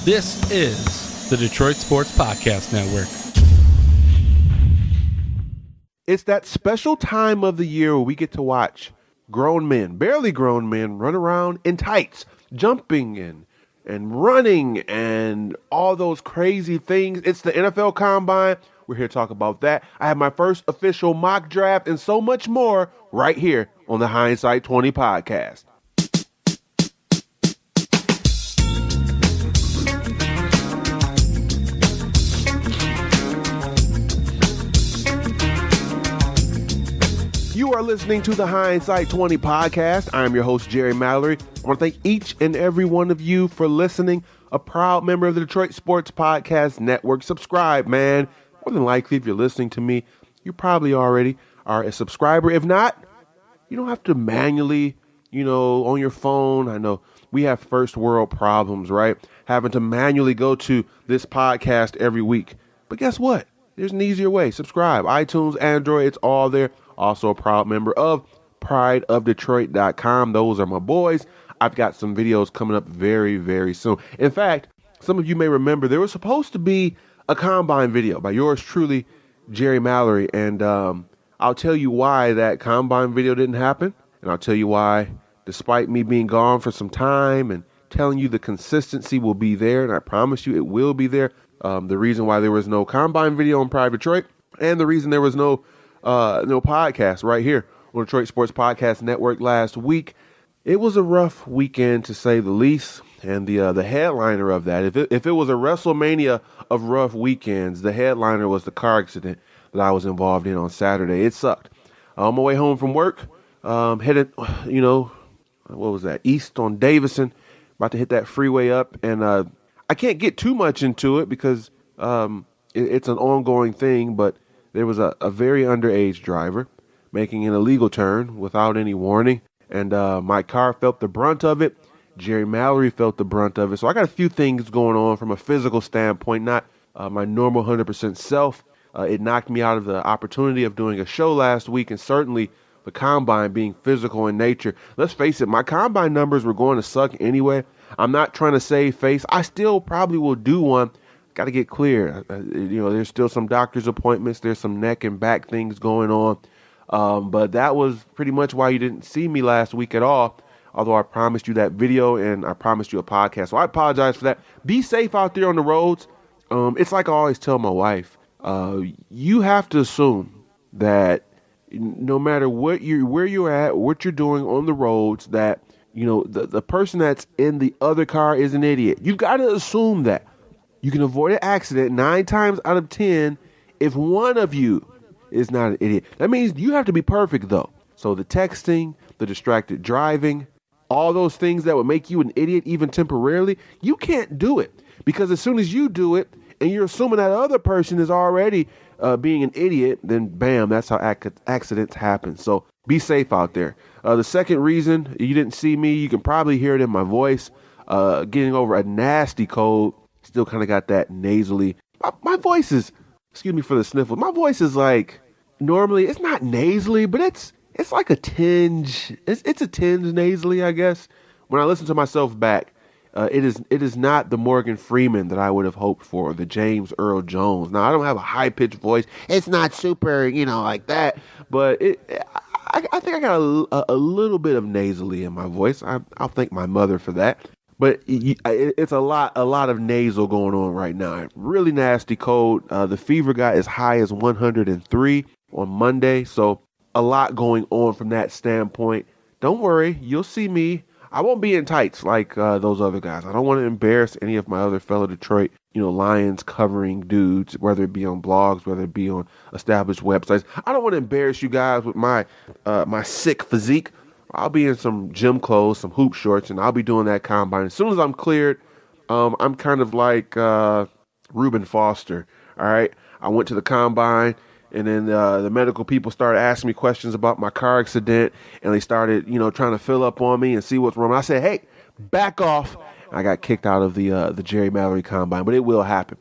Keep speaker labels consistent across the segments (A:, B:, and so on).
A: This is the Detroit Sports Podcast Network.
B: It's that special time of the year where we get to watch grown men, barely grown men, run around in tights, jumping and running and all those crazy things. It's the NFL Combine. We're here to talk about that. I have my first official mock draft and so much more right here on the Hindsight 20 podcast. You are listening to the Hindsight 20 podcast. I'm your host, Jerry Mallory. I want to thank each and every one of you for listening. A proud member of the Detroit Sports Podcast Network. Subscribe, man. More than likely, if you're listening to me, you probably already are a subscriber. If not, you don't have to manually, on your phone. I know we have first world problems, right? Having to manually go to this podcast every week. But guess what? There's an easier way. Subscribe. iTunes, Android, it's all there. Also a proud member of prideofdetroit.com. Those are my boys. I've got some videos coming up very, very soon. In fact, some of you may remember there was supposed to be a Combine video by yours truly, Jerry Mallory. And I'll tell you why that Combine video didn't happen. And I'll tell you why, despite me being gone for some time and telling you the consistency will be there, and I promise you it will be there. The reason why there was no Combine video on Pride of Detroit, and the reason there was no podcast right here on Detroit Sports Podcast Network last week. It was a rough weekend to say the least, and the headliner of that, if it was a WrestleMania of rough weekends, the headliner was the car accident that I was involved in on Saturday. It sucked. On my way home from work, headed, what was that? East on Davison, about to hit that freeway up, and I can't get too much into it because it's an ongoing thing, but there was a very underage driver making an illegal turn without any warning, and my car felt the brunt of it. Jerry Mallory felt the brunt of it. So I got a few things going on from a physical standpoint, not my normal 100% self. It knocked me out of the opportunity of doing a show last week, and certainly the Combine being physical in nature. Let's face it, my Combine numbers were going to suck anyway. I'm not trying to save face. I still probably will do one. Got to get clear. There's still some doctor's appointments. There's some neck and back things going on. But that was pretty much why you didn't see me last week at all. Although I promised you that video and I promised you a podcast. So I apologize for that. Be safe out there on the roads. It's like I always tell my wife. You have to assume that no matter where you're at, what you're doing on the roads, that, the person that's in the other car is an idiot. You've got to assume that. You can avoid an accident 9 times out of 10 if one of you is not an idiot. That means you have to be perfect, though. So the texting, the distracted driving, all those things that would make you an idiot even temporarily, you can't do it. Because as soon as you do it and you're assuming that other person is already being an idiot, then bam, that's how accidents happen. So be safe out there. The second reason you didn't see me, you can probably hear it in my voice, getting over a nasty cold. Still kind of got that nasally. My voice is, excuse me for the sniffle. My voice is like, normally it's not nasally, but it's like a tinge. It's a tinge nasally, I guess. When I listen to myself back, it is not the Morgan Freeman that I would have hoped for, the James Earl Jones. Now I don't have a high pitched voice. It's not super, like that. But I think I got a little bit of nasally in my voice. I'll thank my mother for that. But it's a lot of nasal going on right now. Really nasty cold. The fever got as high as 103 on Monday. So a lot going on from that standpoint. Don't worry. You'll see me. I won't be in tights like those other guys. I don't want to embarrass any of my other fellow Detroit, Lions covering dudes, whether it be on blogs, whether it be on established websites. I don't want to embarrass you guys with my sick physique. I'll be in some gym clothes, some hoop shorts, and I'll be doing that Combine. As soon as I'm cleared, I'm kind of like Reuben Foster, all right? I went to the Combine, and then the medical people started asking me questions about my car accident, and they started, trying to fill up on me and see what's wrong. I said, hey, back off. I got kicked out of the Jerry Mallory Combine, but it will happen.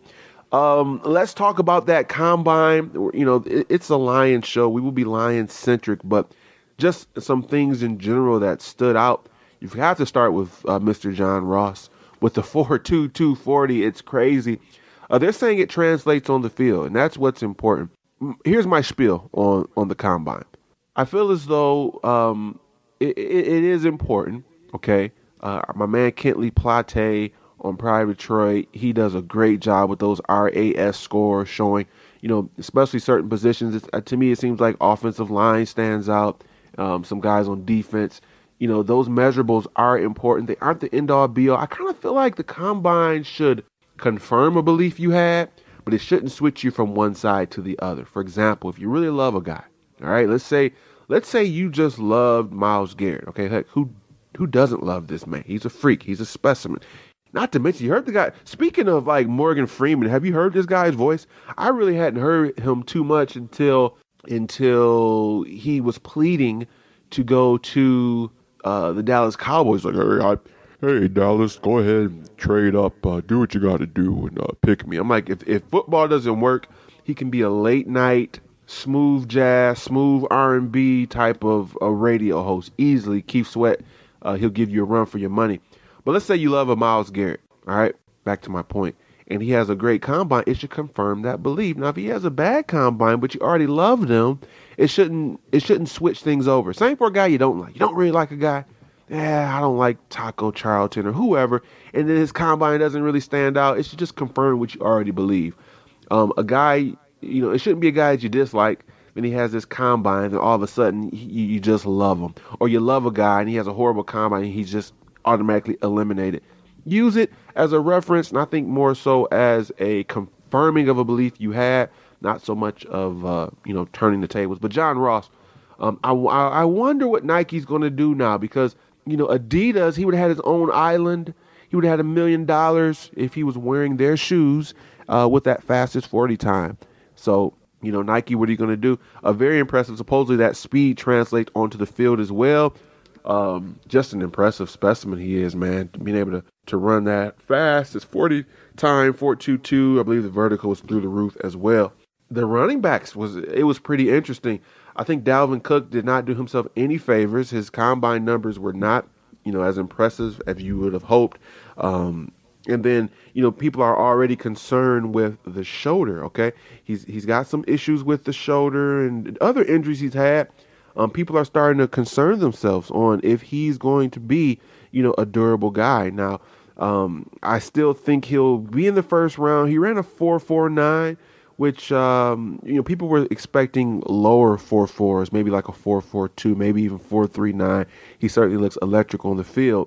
B: Let's talk about that Combine. It's a Lions show. We will be Lions-centric, but just some things in general that stood out. You have to start with Mr. John Ross. with the 4.2 240. It's crazy. They're saying it translates on the field, and that's what's important. Here's my spiel on the combine. I feel as though it is important, okay? My man Kentley Plate on Pride Detroit, he does a great job with those RAS scores showing, especially certain positions. To me, it seems like offensive line stands out, some guys on defense. Those measurables are important. They aren't the end-all, be-all. I kind of feel like the combine should confirm a belief you had, but it shouldn't switch you from one side to the other. For example, if you really love a guy, all right, let's say you just loved Myles Garrett. Okay, heck, who doesn't love this man? He's a freak. He's a specimen. Not to mention, you heard the guy. Speaking of like Morgan Freeman, have you heard this guy's voice? I really hadn't heard him too much until he was pleading to go to the Dallas Cowboys. Like, hey, Dallas, go ahead and trade up, do what you got to do, and pick me. I'm like, if football doesn't work, he can be a late night, smooth jazz, smooth R&B type of radio host. Easily, Keith Sweat, he'll give you a run for your money. But let's say you love a Myles Garrett, all right? Back to my point. And he has a great combine, it should confirm that belief. Now, if he has a bad combine, but you already loved him, it shouldn't switch things over. Same for a guy you don't like. You don't really like a guy. I don't like Taco Charlton or whoever, and then his combine doesn't really stand out. It should just confirm what you already believe. A guy, it shouldn't be a guy that you dislike, and he has this combine, and all of a sudden you just love him. Or you love a guy, and he has a horrible combine, and he's just automatically eliminated. Use it as a reference, and I think more so as a confirming of a belief you had, not so much of, turning the tables. But John Ross, I wonder what Nike's going to do now, because Adidas, he would have had his own island. He would have had $1 million if he was wearing their shoes with that fastest 40 time. So, Nike, what are you going to do? Very impressive. Supposedly that speed translates onto the field as well. Just an impressive specimen he is, man. Being able to run that fast. It's 40 time, 4.22. I believe the vertical was through the roof as well. The running backs was pretty interesting. I think Dalvin Cook did not do himself any favors. His combine numbers were not, as impressive as you would have hoped. And then, people are already concerned with the shoulder, okay? He's got some issues with the shoulder and other injuries he's had. People are starting to concern themselves on if he's going to be, a durable guy. Now, I still think he'll be in the first round. He ran a 4.49. Which, people were expecting lower 4.4s, maybe like a 4.42, maybe even 4.39. He certainly looks electrical on the field.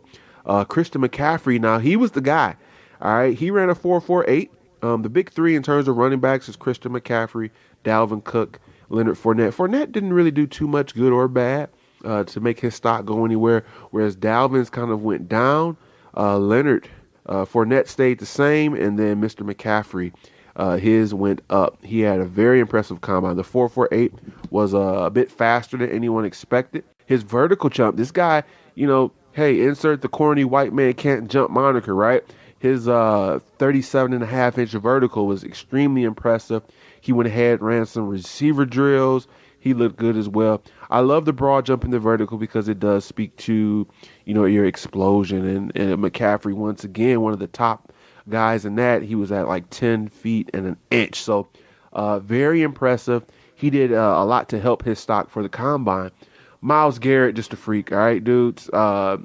B: Christian McCaffrey, now he was the guy. All right, he ran a 4.48. The big three in terms of running backs is Christian McCaffrey, Dalvin Cook, Leonard Fournette. Fournette didn't really do too much good or bad to make his stock go anywhere, whereas Dalvin's kind of went down. Leonard Fournette stayed the same, and then Mr. McCaffrey, his went up. He had a very impressive combine. The 4.48 was a bit faster than anyone expected. His vertical jump, this guy, hey, insert the corny white man can't jump moniker, right? His 37.5-inch vertical was extremely impressive. He went ahead, ran some receiver drills. He looked good as well. I love the broad jump in the vertical because it does speak to, your explosion. And McCaffrey, once again, one of the top guys in that, he was at like 10 feet and an inch. So very impressive. He did a lot to help his stock for the combine. Myles Garrett, just a freak. All right, dudes.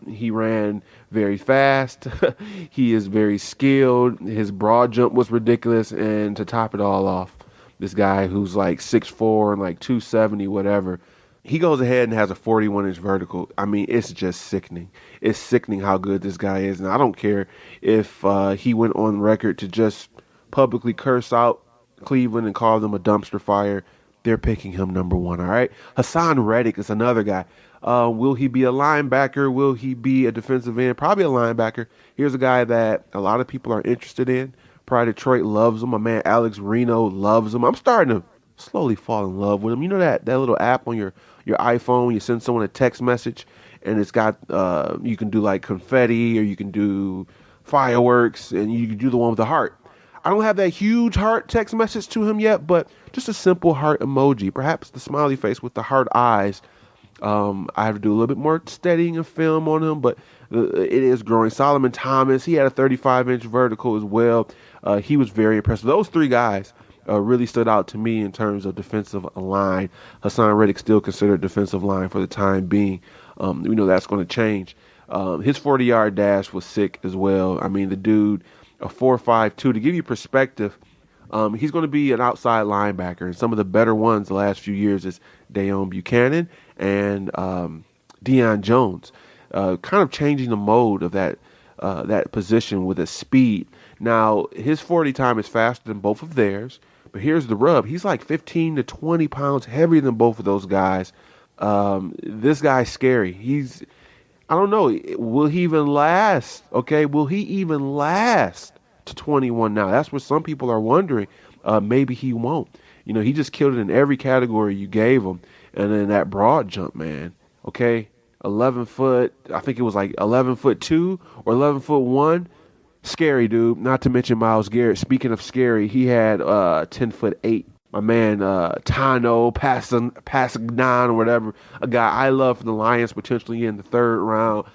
B: He ran very fast. He is very skilled. His broad jump was ridiculous. And to top it all off, this guy who's like 6'4" and like 270, whatever, he goes ahead and has a 41-inch vertical. I mean, it's just sickening. It's sickening how good this guy is. And I don't care if he went on record to just publicly curse out Cleveland and call them a dumpster fire. They're picking him number one, all right? Hassan Reddick is another guy. Will he be a linebacker? Will he be a defensive end? Probably a linebacker. Here's a guy that a lot of people are interested in. Pride Detroit loves him. My man Alex Reno loves him. I'm starting to slowly fall in love with him. You know that little app on your iPhone, you send someone a text message, and it's got, you can do like confetti, or you can do fireworks, and you can do the one with the heart. I don't have that huge heart text message to him yet, but just a simple heart emoji, perhaps the smiley face with the heart eyes. I have to do a little bit more studying of film on him, but it is growing. Solomon Thomas, he had a 35-inch vertical as well. He was very impressive. Those three guys really stood out to me in terms of defensive line. Hassan Reddick still considered defensive line for the time being. We know that's going to change. His 40-yard dash was sick as well. I mean, the dude, a 4.52. To give you perspective, he's going to be an outside linebacker. And some of the better ones the last few years is Dayon Buchanan and Deion Jones, kind of changing the mode of that position with his speed. Now, his 40 time is faster than both of theirs, but here's the rub. He's like 15 to 20 pounds heavier than both of those guys. This guy's scary. I don't know, will he even last? Okay, will he even last to 21 now? That's what some people are wondering. Maybe he won't. You know, he just killed it in every category you gave him. And then that broad jump, man. Okay, 11 foot, I think it was like 11'2" or 11'1". Scary, dude. Not to mention Myles Garrett. Speaking of scary, he had 10'8". My man Tano Pasagnan or whatever, a guy I love from the Lions, potentially in the third round.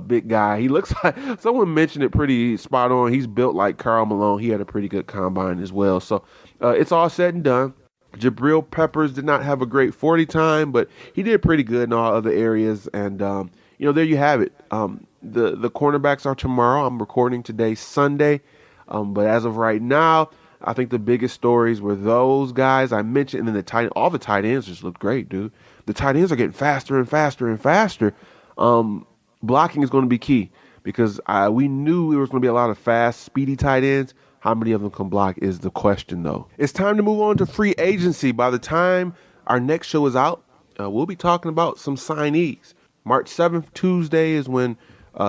B: Big guy. He looks like, someone mentioned it pretty spot on. He's built like Karl Malone. He had a pretty good combine as well. So it's all said and done. Jabril Peppers did not have a great 40 time, but he did pretty good in all other areas. And, there you have it. The cornerbacks are tomorrow. I'm recording today, Sunday. But as of right now, I think the biggest stories were those guys I mentioned. And then all the tight ends just looked great, dude. The tight ends are getting faster and faster and faster. Blocking is going to be key because we knew there was going to be a lot of fast, speedy tight ends. How many of them can block is the question, though. It's time to move on to free agency. By the time our next show is out, we'll be talking about some signees. March 7th, Tuesday, is when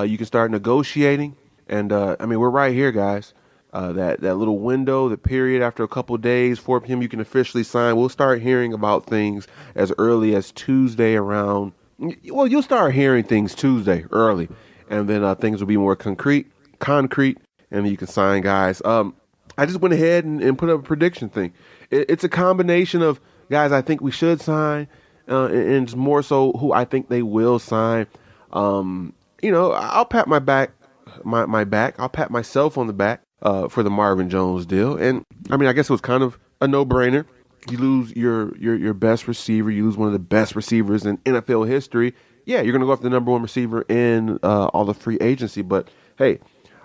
B: you can start negotiating. And, we're right here, guys. That little window, the period after a couple days, 4 p.m., you can officially sign. We'll start hearing about things as early as Tuesday around. Well, you'll start hearing things Tuesday early, and then things will be more concrete, and then you can sign guys. I just went ahead and put up a prediction thing. It's a combination of guys I think we should sign, and it's more so who I think they will sign. I'll pat my back. I'll pat myself on the back for the Marvin Jones deal, and I guess it was kind of a no-brainer. You lose your best receiver. You lose one of the best receivers in NFL history. Yeah, you're going to go after the number one receiver in all the free agency. But, hey,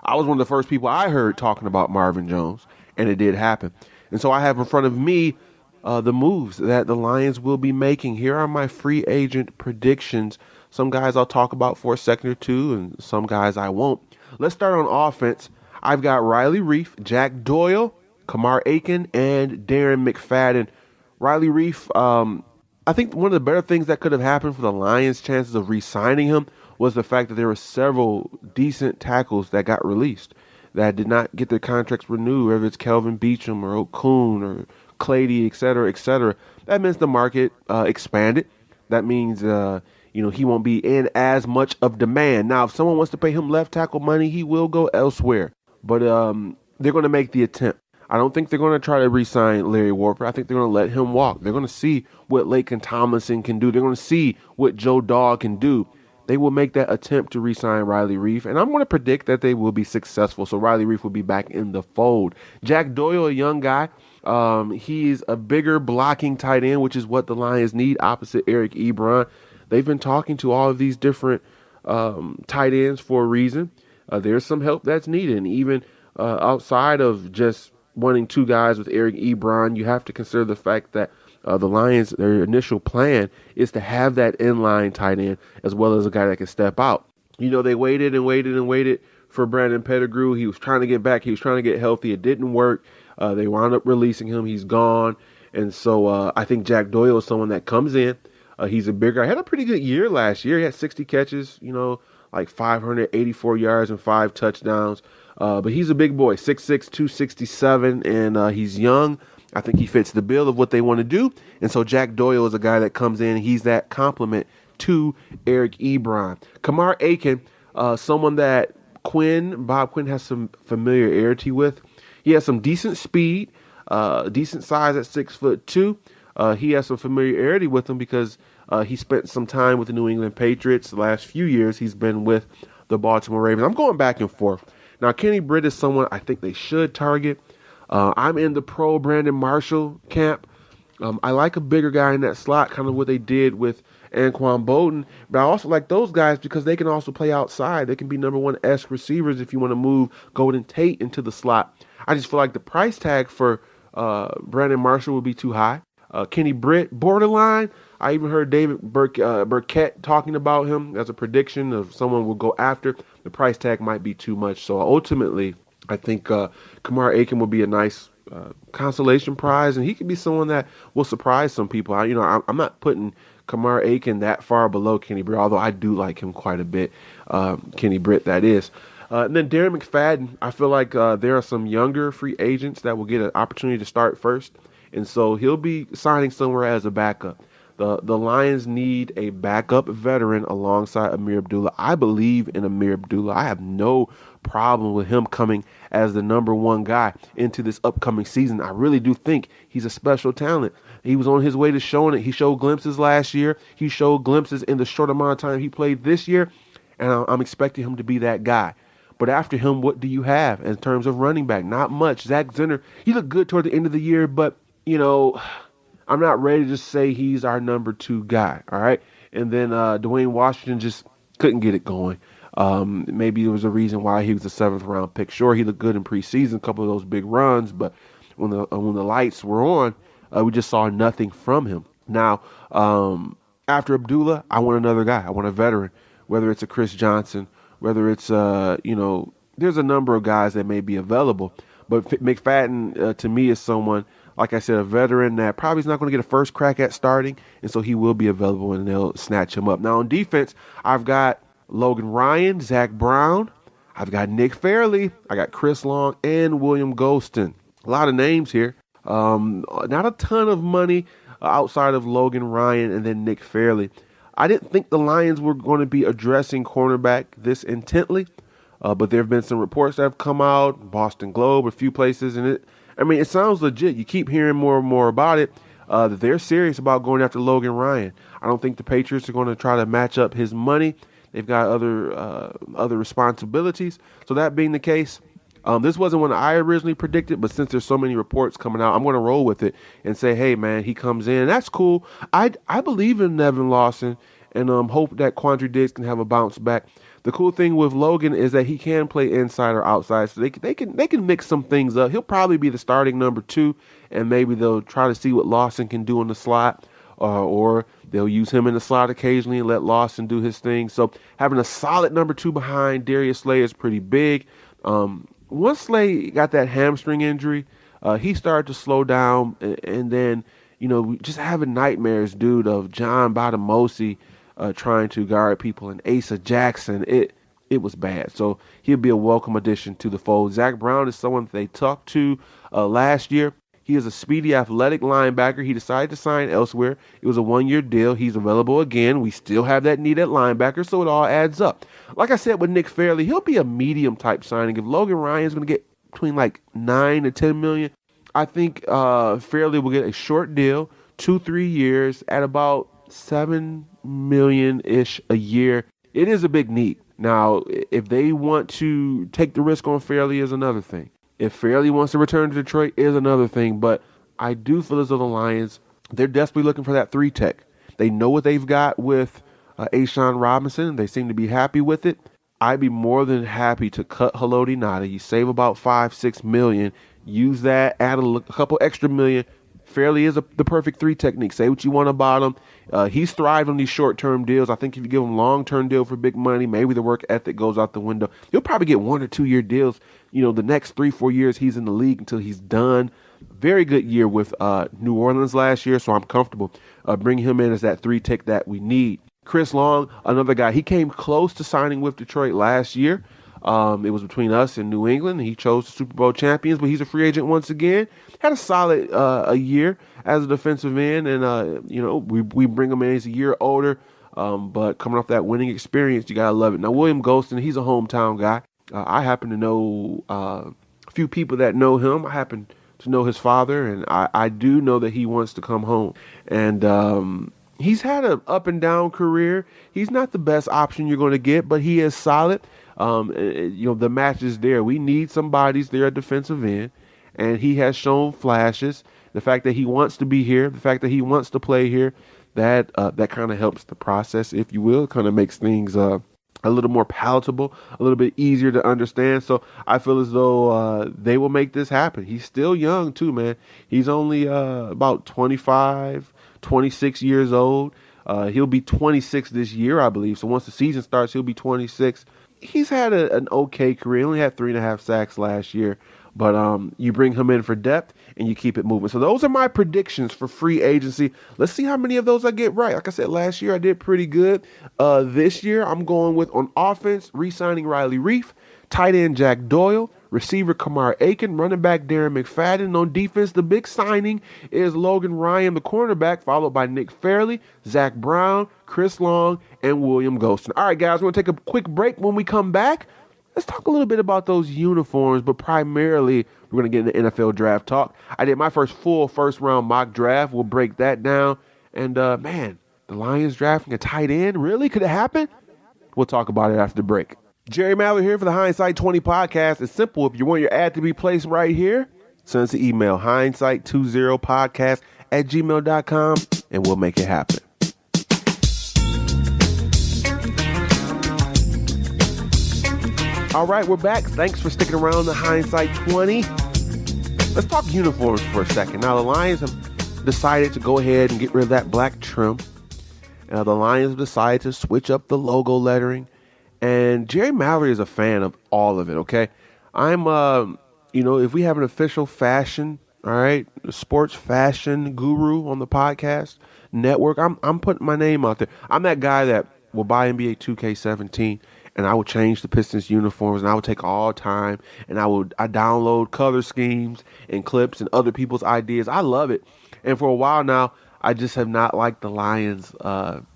B: I was one of the first people I heard talking about Marvin Jones, and it did happen. And so I have in front of me the moves that the Lions will be making. Here are my free agent predictions. Some guys I'll talk about for a second or two, and some guys I won't. Let's start on offense. I've got Riley Reif, Jack Doyle, Kamar Aiken, and Darren McFadden. Riley Reif, I think one of the better things that could have happened for the Lions' chances of re-signing him was the fact that there were several decent tackles that got released that did not get their contracts renewed, whether it's Kelvin Beachum or Okun or Clady, et cetera, et cetera. That means the market expanded. That means, he won't be in as much of demand. Now, if someone wants to pay him left tackle money, he will go elsewhere. But they're going to make the attempt. I don't think they're going to try to re-sign Larry Warper. I think they're going to let him walk. They're going to see what Laken Tomlinson can do. They're going to see what Joe Dawg can do. They will make that attempt to re-sign Riley Reif, and I'm going to predict that they will be successful. So Riley Reif will be back in the fold. Jack Doyle, a young guy, he's a bigger blocking tight end, which is what the Lions need opposite Eric Ebron. They've been talking to all of these different tight ends for a reason. There's some help that's needed, and even outside of just wanting two guys with Eric Ebron, you have to consider the fact that the Lions, their initial plan is to have that inline tight end as well as a guy that can step out. They waited and waited and waited for Brandon Pettigrew. He was trying to get back. He was trying to get healthy. It didn't work. They wound up releasing him. He's gone. And so I think Jack Doyle is someone that comes in. He's a bigger guy. He had a pretty good year last year. He had 60 catches, like 584 yards and 5 touchdowns. But he's a big boy, 6'6", 267, and he's young. I think he fits the bill of what they want to do. And so Jack Doyle is a guy that comes in. He's that complement to Eric Ebron. Kamar Aiken, someone that Bob Quinn has some familiarity with. He has some decent speed, decent size at 6'2". he has some familiarity with him because he spent some time with the New England Patriots. The last few years, he's been with the Baltimore Ravens. I'm going back and forth. Now, Kenny Britt is someone I think they should target. I'm in the pro Brandon Marshall camp. I like a bigger guy in that slot, kind of what they did with Anquan Bolden. But I also like those guys because they can also play outside. They can be number one-esque receivers if you want to move Golden Tate into the slot. I just feel like the price tag for Brandon Marshall would be too high. Kenny Britt, borderline. I even heard David Burkett talking about him as a prediction of someone will go after. The price tag might be too much. So ultimately, I think Kamar Aiken will be a nice consolation prize, and he could be someone that will surprise some people. I'm not putting Kamar Aiken that far below Kenny Britt, although I do like him quite a bit. Kenny Britt, that is. And then Darren McFadden, I feel like there are some younger free agents that will get an opportunity to start first, and so he'll be signing somewhere as a backup. The Lions need a backup veteran alongside Amir Abdullah. I believe in Amir Abdullah. I have no problem with him coming as the number one guy into this upcoming season. I really do think he's a special talent. He was on his way to showing it. He showed glimpses last year. He showed glimpses in the short amount of time he played this year, and I'm expecting him to be that guy. But after him, what do you have in terms of running back? Not much. Zach Zenner, he looked good toward the end of the year, but, I'm not ready to say he's our number two guy, all right? And then Dwayne Washington just couldn't get it going. Maybe there was a reason why he was a 7th-round pick. Sure, he looked good in preseason, a couple of those big runs, but when the lights were on, we just saw nothing from him. Now, after Abdullah, I want another guy. I want a veteran, whether it's a Chris Johnson, whether it's, there's a number of guys that may be available. But McFadden, to me, is someone, like I said, a veteran that probably is not going to get a first crack at starting, and so he will be available, and they'll snatch him up. Now, on defense, I've got Logan Ryan, Zach Brown. I've got Nick Fairley. I got Chris Long and William Golston. A lot of names here. Not a ton of money outside of Logan Ryan and then Nick Fairley. I didn't think the Lions were going to be addressing cornerback this intently, but there have been some reports that have come out, Boston Globe, a few places, and it sounds legit. You keep hearing more and more about it, that they're serious about going after Logan Ryan. I don't think the Patriots are going to try to match up his money. They've got other responsibilities. So that being the case, this wasn't one I originally predicted, but since there's so many reports coming out, I'm going to roll with it and say, hey, man, he comes in. That's cool. I believe in Nevin Lawson and hope that Quandre Diggs can have a bounce back. The cool thing with Logan is that he can play inside or outside, so they can mix some things up. He'll probably be the starting number 2, and maybe they'll try to see what Lawson can do in the slot, or they'll use him in the slot occasionally and let Lawson do his thing. So having a solid number 2 behind Darius Slay is pretty big. Once Slay got that hamstring injury, he started to slow down, and then, just having nightmares, dude, of John Bodamosi trying to guard people and Asa Jackson. It was bad. So he'll be a welcome addition to the fold. Zach Brown is someone that they talked to last year. He is a speedy, athletic linebacker. He decided to sign elsewhere. It was a 1-year deal. He's available again. We still have that need at linebacker, so it all adds up. Like I said with Nick Fairley, he'll be a medium-type signing. If Logan Ryan's going to get between like $9 to $10 million, I think Fairley will get a short deal, 2-3 years, at about $7 million-ish a year. It is a big need. Now, if they want to take the risk on Fairley is another thing. If Fairley wants to return to Detroit is another thing. But I do feel as though the Lions, they're desperately looking for that 3 tech. They know what they've got with A'Shawn Robinson. They seem to be happy with it. I'd be more than happy to cut Haloti Ngata. You save about $5-6 million. Use that, add a couple extra million. Fairley is the perfect 3 technique. Say what you want about him. He's thrived on these short-term deals. I think if you give him long-term deal for big money, maybe the work ethic goes out the window. He'll probably get 1 or 2 year deals. The next 3-4 years he's in the league until he's done. Very good year with New Orleans last year, so I'm comfortable bringing him in as that 3 tech that we need. Chris Long, another guy. He came close to signing with Detroit last year. It was between us and New England. He chose the Super Bowl champions, but he's a free agent once again. Had a solid a year as a defensive end, and we bring him in. He's a year older, but coming off that winning experience, you gotta love it. Now William Golston, he's a hometown guy. I happen to know a few people that know him. I happen to know his father, and I do know that he wants to come home. And he's had an up and down career. He's not the best option you're going to get, but he is solid. The match is there. We need somebody's there at defensive end, and he has shown flashes. The fact that he wants to be here, the fact that he wants to play here, that kind of helps the process, if you will. It kind of makes things a little more palatable, a little bit easier to understand. So I feel as though they will make this happen. He's still young too, man. He's only about 25, 26 years old. He'll be 26 this year, I believe. So once the season starts, he'll be 26. He's had an okay career. He only had 3.5 sacks last year. But you bring him in for depth and you keep it moving. So those are my predictions for free agency. Let's see how many of those I get right. Like I said, last year I did pretty good. This year I'm going with, on offense, re-signing Riley Reif, tight end Jack Doyle, receiver Kamar Aiken, running back Darren McFadden. On defense, the big signing is Logan Ryan, the cornerback, followed by Nick Fairley, Zach Brown, Chris Long, and William Golston. All right, guys, we're going to take a quick break. When we come back, let's talk a little bit about those uniforms, but primarily we're going to get into NFL draft talk. I did my full first-round mock draft. We'll break that down. And, man, the Lions drafting a tight end? Really? Could it happen? We'll talk about it after the break. Jerry Mallory here for the Hindsight 20 podcast. It's simple. If you want your ad to be placed right here, send us an email, hindsight20podcast@gmail.com, and we'll make it happen. All right, we're back. Thanks for sticking around to Hindsight 20. Let's talk uniforms for a second. Now, the Lions have decided to go ahead and get rid of that black trim. The Lions have decided to switch up the logo lettering. And Jerry Mallory is a fan of all of it, okay? I'm, if we have an official fashion, all right, sports fashion guru on the podcast network, I'm putting my name out there. I'm that guy that will buy NBA 2K17, and I would change the Pistons uniforms, and I would take all time, and I download color schemes and clips and other people's ideas. I love it. And for a while now, I just have not liked the Lions,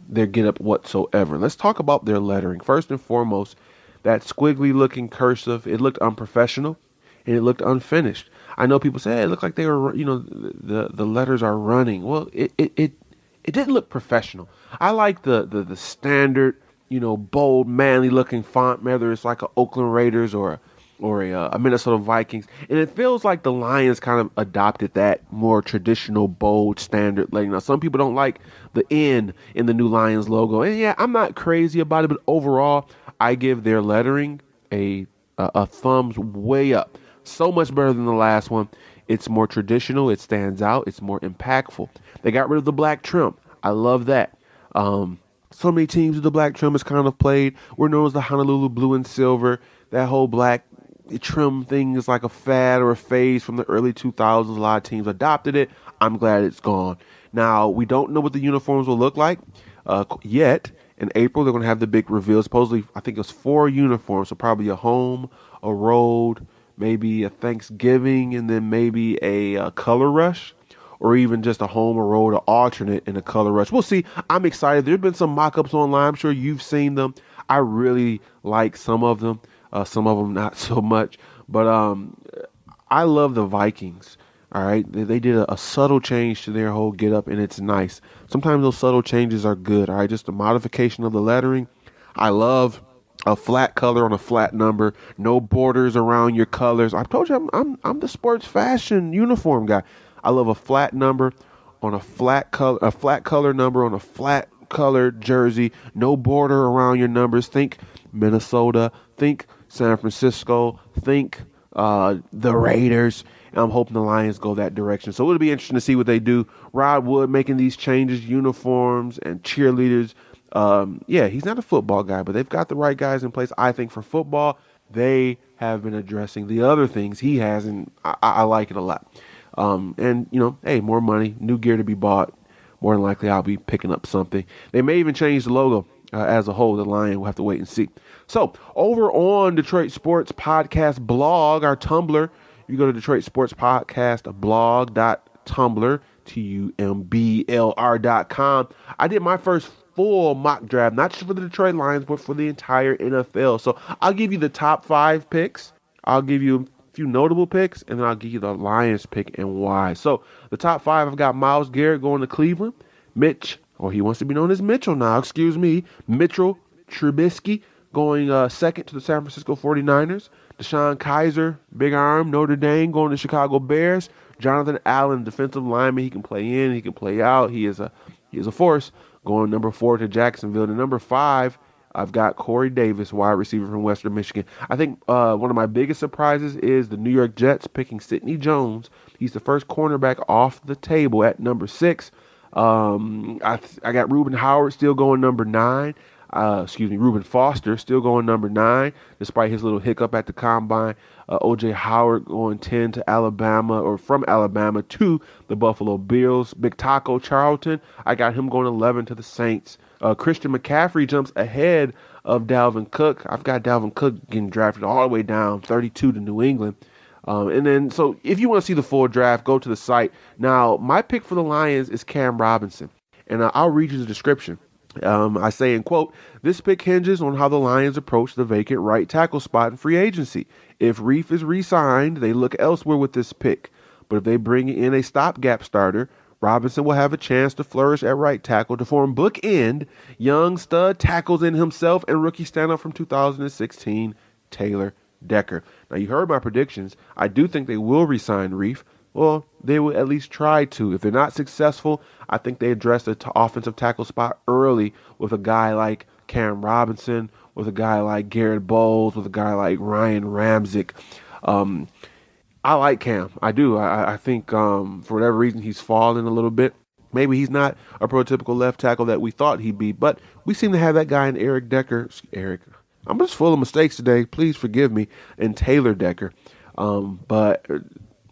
B: their get-up whatsoever. Let's talk about their lettering. First and foremost, that squiggly-looking cursive, it looked unprofessional, and it looked unfinished. I know people say, hey, it looked like they were, the letters are running. Well, it didn't look professional. I like the standard, bold, manly-looking font, whether it's like a Oakland Raiders or a Minnesota Vikings. And it feels like the Lions kind of adopted that more traditional, bold, standard lettering. Now, some people don't like the N in the new Lions logo. And yeah, I'm not crazy about it, but overall, I give their lettering a thumbs way up. So much better than the last one. It's more traditional. It stands out. It's more impactful. They got rid of the black trim. I love that. So many teams with the black trim is kind of played. We're known as the Honolulu blue and silver. That whole black trim thing is like a fad or a phase from the early 2000s. A lot of teams adopted it. I'm glad it's gone. Now, we don't know what the uniforms will look like yet. In April, they're going to have the big reveal. Supposedly, I think it's 4 uniforms. So probably a home, a road, maybe a Thanksgiving, and then maybe a color rush. Or even just a home or road or alternate in a color rush. We'll see. I'm excited. There have been some mock-ups online. I'm sure you've seen them. I really like some of them. Some of them not so much. But I love the Vikings. All right. They did a subtle change to their whole get-up, and it's nice. Sometimes those subtle changes are good. All right. Just a modification of the lettering. I love a flat color on a flat number. No borders around your colors. I told you I'm the sports fashion uniform guy. I love a flat number on a flat color number on a flat colored jersey. No border around your numbers. Think Minnesota. Think San Francisco. Think the Raiders. And I'm hoping the Lions go that direction. So it'll be interesting to see what they do. Rod Wood making these changes, uniforms and cheerleaders. Yeah, he's not a football guy, but they've got the right guys in place. I think for football, they have been addressing the other things he has, and I like it a lot. And, hey, more money, new gear to be bought. More than likely, I'll be picking up something. They may even change the logo as a whole. The Lion, we'll have to wait and see. So over on Detroit Sports Podcast blog, our Tumblr, you go to Detroit Sports Podcast blog.tumblr, TUMBLR.com. I did my first full mock draft, not just for the Detroit Lions, but for the entire NFL. So I'll give you the top 5 picks. I'll give you few notable picks, and then I'll give you the Lions pick and why. So the top 5, I've got Myles Garrett going to Cleveland. He wants to be known as Mitchell now, Mitchell Trubisky going second to the San Francisco 49ers. Deshaun Kaiser, big arm, Notre Dame going to Chicago Bears. Jonathan Allen, defensive lineman, he can play in, he can play out. He is a force, going number 4 to Jacksonville. And number 5, I've got Corey Davis, wide receiver from Western Michigan. I think one of my biggest surprises is the New York Jets picking Sidney Jones. He's the first cornerback off the table at number 6. I got Reuben Howard still going number 9. Reuben Foster still going number 9, despite his little hiccup at the combine. O.J. Howard going 10 to Alabama, or from Alabama to the Buffalo Bills. Big Taco Charlton, I got him going 11 to the Saints. Christian McCaffrey jumps ahead of Dalvin Cook. I've got Dalvin Cook getting drafted all the way down 32 to New England. So if you want to see the full draft, go to the site. Now, my pick for the Lions is Cam Robinson, and I'll read you the description. I say in quote, "This pick hinges on how the Lions approach the vacant right tackle spot in free agency. If Reef is re-signed, they look elsewhere with this pick. But if they bring in a stopgap starter, Robinson will have a chance to flourish at right tackle to form bookend young stud tackles in himself and rookie standout from 2016, Taylor Decker." Now, you heard my predictions. I do think they will re-sign Reef. Well, they will at least try to. If they're not successful, I think they address the offensive tackle spot early with a guy like Cam Robinson, with a guy like Garrett Bowles, with a guy like Ryan Ramczyk. I like Cam. I do. I think for whatever reason he's fallen a little bit. Maybe he's not a prototypical left tackle that we thought he'd be, but we seem to have that guy in Eric Decker. I'm just full of mistakes today. Please forgive me. And Taylor Decker. But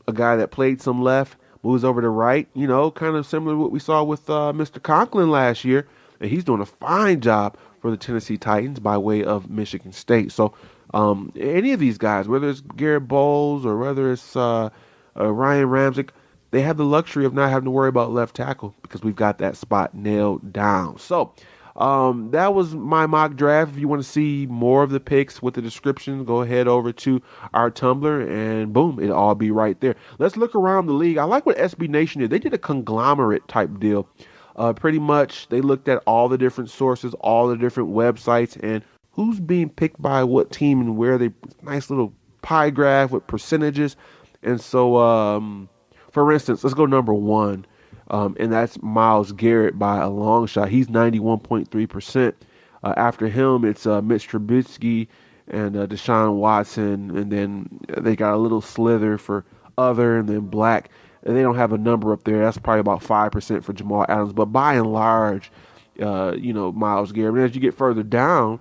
B: a guy that played some left, moves over to right, kind of similar to what we saw with Mr. Conklin last year. And he's doing a fine job for the Tennessee Titans by way of Michigan State. So any of these guys, whether it's Garrett Bowles or whether it's Ryan Ramczyk, they have the luxury of not having to worry about left tackle because we've got that spot nailed down. So that was my mock draft. If you want to see more of the picks with the description, go ahead over to our Tumblr and boom, it'll all be right there. Let's look around the league. I like what SB Nation did. They did a conglomerate type deal. Pretty much they looked at all the different sources, all the different websites, and who's being picked by what team and where they, nice little pie graph with percentages. And so, for instance, let's go number 1. And that's Myles Garrett by a long shot. He's 91.3%. After him, it's Mitch Trubisky and Deshaun Watson. And then they got a little slither for other and then black. And they don't have a number up there. That's probably about 5% for Jamal Adams. But by and large, Myles Garrett. And as you get further down,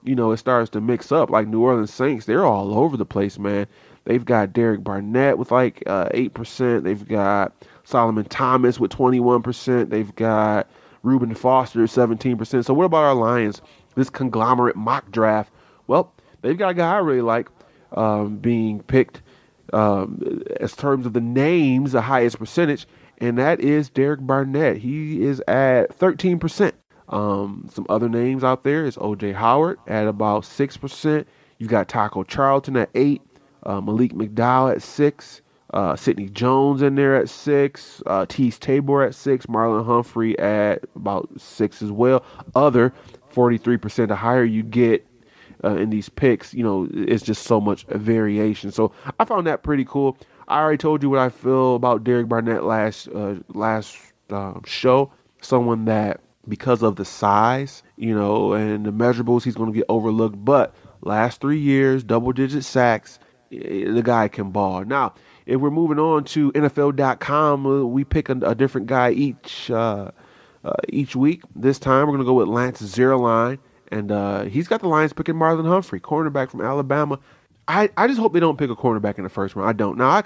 B: it starts to mix up. Like New Orleans Saints, they're all over the place, man. They've got Derek Barnett with like 8%. They've got Solomon Thomas with 21%. They've got Reuben Foster 17%. So what about our Lions? This conglomerate mock draft. Well, they've got a guy I really like being picked as terms of the names, the highest percentage, and that is Derek Barnett. He is at 13%. Some other names out there is O.J. Howard at about 6%. You've got Taco Charlton at 8%. Malik McDowell at 6%. Sidney Jones in there at 6%. Tease Tabor at 6%. Marlon Humphrey at about 6% as well. Other 43%. The higher you get in these picks, it's just so much variation. So I found that pretty cool. I already told you what I feel about Derek Barnett last show. Someone that, because of the size, and the measurables, he's going to get overlooked. But last 3 years, double-digit sacks, the guy can ball. Now, if we're moving on to NFL.com, we pick a different guy each week. This time, we're going to go with Lance Zierlein, and he's got the Lions picking Marlon Humphrey, cornerback from Alabama. I just hope they don't pick a cornerback in the first round. I don't. Now,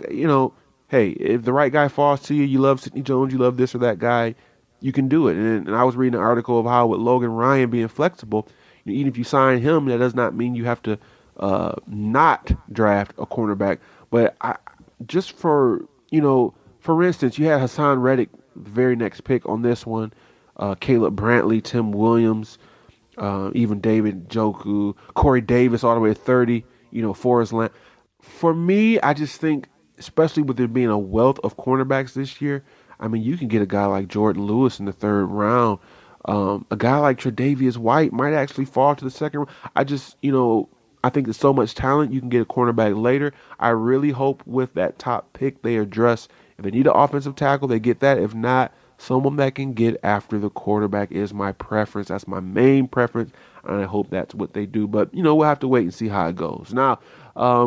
B: hey, if the right guy falls to you, you love Sidney Jones, you love this or that guy, you can do it. And I was reading an article of how with Logan Ryan being flexible, even if you sign him, that does not mean you have to not draft a cornerback. But for instance, you had Hassan Reddick, the very next pick on this one, Caleb Brantley, Tim Williams, even David Njoku, Corey Davis all the way to 30, Forrest Lamb. For me, I just think, especially with there being a wealth of cornerbacks this year, I mean, you can get a guy like Jordan Lewis in the third round. A guy like Tre'Davious White might actually fall to the second round. I think there's so much talent. You can get a cornerback later. I really hope with that top pick they address, if they need an offensive tackle, they get that. If not, someone that can get after the quarterback is my preference. That's my main preference, and I hope that's what they do. But, we'll have to wait and see how it goes. Now,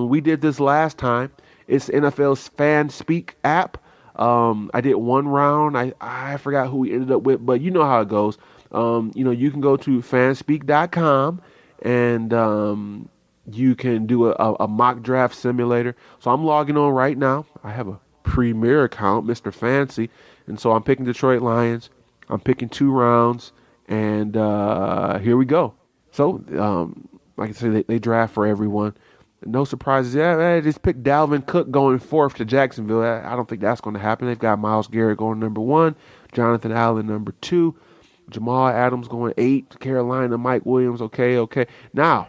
B: we did this last time. It's NFL's Fan Speak app. I did one round. I forgot who we ended up with, but you know how it goes. You can go to fanspeak.com and you can do a mock draft simulator. So I'm logging on right now. I have a premier account, Mr. Fancy, and so I'm picking Detroit Lions. I'm picking 2 rounds, and here we go. So, like I said, they draft for everyone. No surprises. Yeah, I just picked Dalvin Cook going 4th to Jacksonville. I don't think that's going to happen. They've got Myles Garrett going number 1, Jonathan Allen number 2, Jamal Adams going 8 to Carolina, Mike Williams. Okay. Now,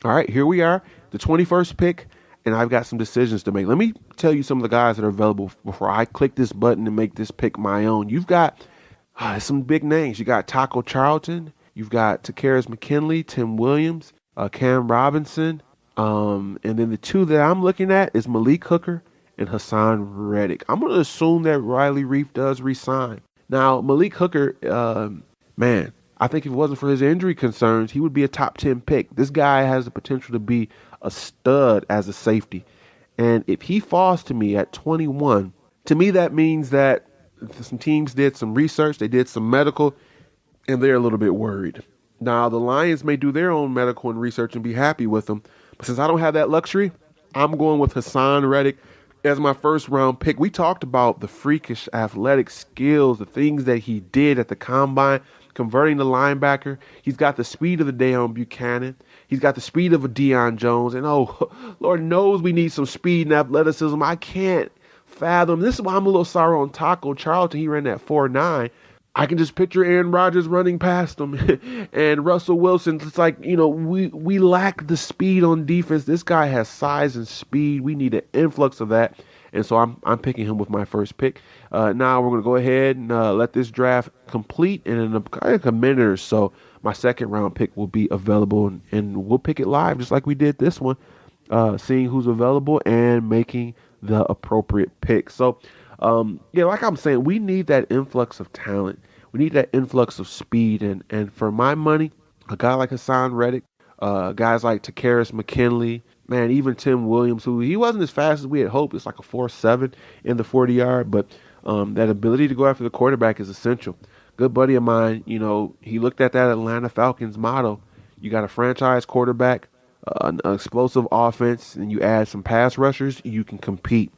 B: all right, here we are, the 21st pick, and I've got some decisions to make. Let me tell you some of the guys that are available before I click this button and make this pick my own. You've got some big names. You got Taco Charlton. You've got Takarius McKinley, Tim Williams, Cam Robinson. And then the 2 that I'm looking at is Malik Hooker and Hassan Reddick. I'm going to assume that Riley Reif does resign. Now, Malik Hooker, man, I think if it wasn't for his injury concerns, he would be a top 10 pick. This guy has the potential to be a stud as a safety. And if he falls to me at 21, to me that means that some teams did some research, they did some medical, and they're a little bit worried. Now, the Lions may do their own medical and research and be happy with them. But since I don't have that luxury, I'm going with Hassan Reddick as my first round pick. We talked about the freakish athletic skills, the things that he did at the combine, converting the linebacker. He's got the speed of the Deion Buchanan. He's got the speed of a Deion Jones. And, Lord knows we need some speed and athleticism. I can't fathom. This is why I'm a little sour on Taco Charlton. He ran that 4.9. I can just picture Aaron Rodgers running past him and Russell Wilson. It's like, we lack the speed on defense. This guy has size and speed. We need an influx of that. And so I'm picking him with my first pick. Now we're going to go ahead and let this draft complete. And in a minute or so, my second round pick will be available. And we'll pick it live just like we did this one, seeing who's available and making the appropriate pick. So, like I'm saying, we need that influx of talent. We need that influx of speed. And for my money, a guy like Hassan Reddick, guys like Takarius McKinley, man, even Tim Williams, who he wasn't as fast as we had hoped. It's like a 4.7 in the 40-yard, but that ability to go after the quarterback is essential. Good buddy of mine, he looked at that Atlanta Falcons motto. You got a franchise quarterback, an explosive offense, and you add some pass rushers, you can compete.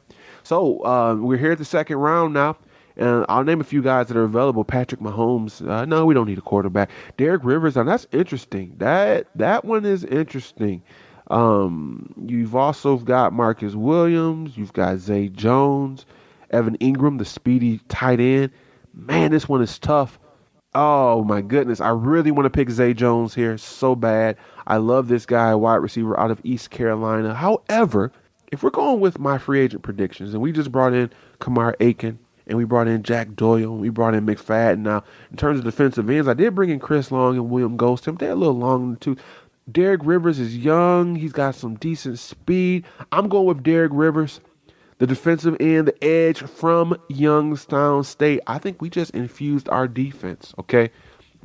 B: So we're here at the second round now, and I'll name a few guys that are available. Patrick Mahomes. No, we don't need a quarterback. Derek Rivers. Now that's interesting. That one is interesting. You've also got Marcus Williams. You've got Zay Jones, Evan Ingram, the speedy tight end. Man, this one is tough. Oh my goodness. I really want to pick Zay Jones here so bad. I love this guy, wide receiver out of East Carolina. However, if we're going with my free agent predictions, and we just brought in Kamar Aiken, and we brought in Jack Doyle, and we brought in McFadden. Now, in terms of defensive ends, I did bring in Chris Long and William Goldston. They're a little long in the tooth. Derek Rivers is young. He's got some decent speed. I'm going with Derek Rivers, the defensive end, the edge from Youngstown State. I think we just infused our defense, okay,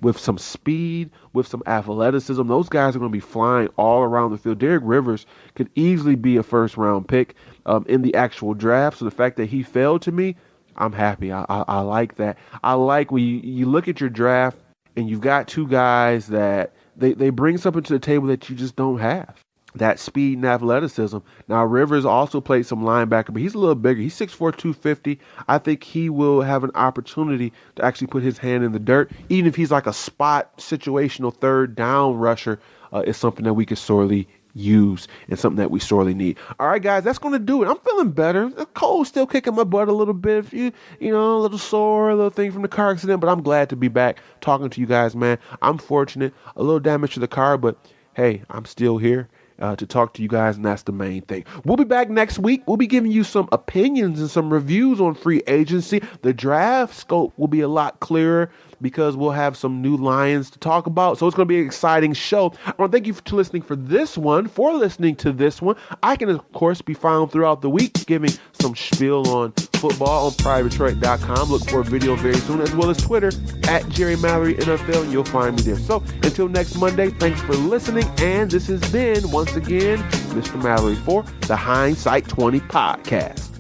B: with some speed, with some athleticism. Those guys are going to be flying all around the field. Derek Rivers could easily be a first-round pick in the actual draft. So the fact that he failed to me, I'm happy. I like that. I like when you look at your draft and you've got 2 guys that they bring something to the table that you just don't have. That speed and athleticism. Now, Rivers also played some linebacker, but he's a little bigger. He's 6'4", 250. I think he will have an opportunity to actually put his hand in the dirt. Even if he's like a spot situational third down rusher, is something that we could sorely use and something that we sorely need. All right, guys, that's going to do it. I'm feeling better. The cold's still kicking my butt a little bit. A little sore, a little thing from the car accident, but I'm glad to be back talking to you guys, man. I'm fortunate. A little damage to the car, but hey, I'm still here. to talk to you guys, and that's the main thing. We'll be back next week. We'll be giving you some opinions and some reviews on free agency. The draft scope will be a lot clearer because we'll have some new Lions to talk about. So it's going to be an exciting show. I want to thank you for listening for listening to this one. I can, of course, be found throughout the week giving some spiel on football on PrivateDetroit.com. Look for a video very soon, as well as Twitter at Jerry Mallory NFL, and you'll find me there. So until next Monday, thanks for listening. And this has been, once again, Mr. Mallory for the Hindsight 20 podcast.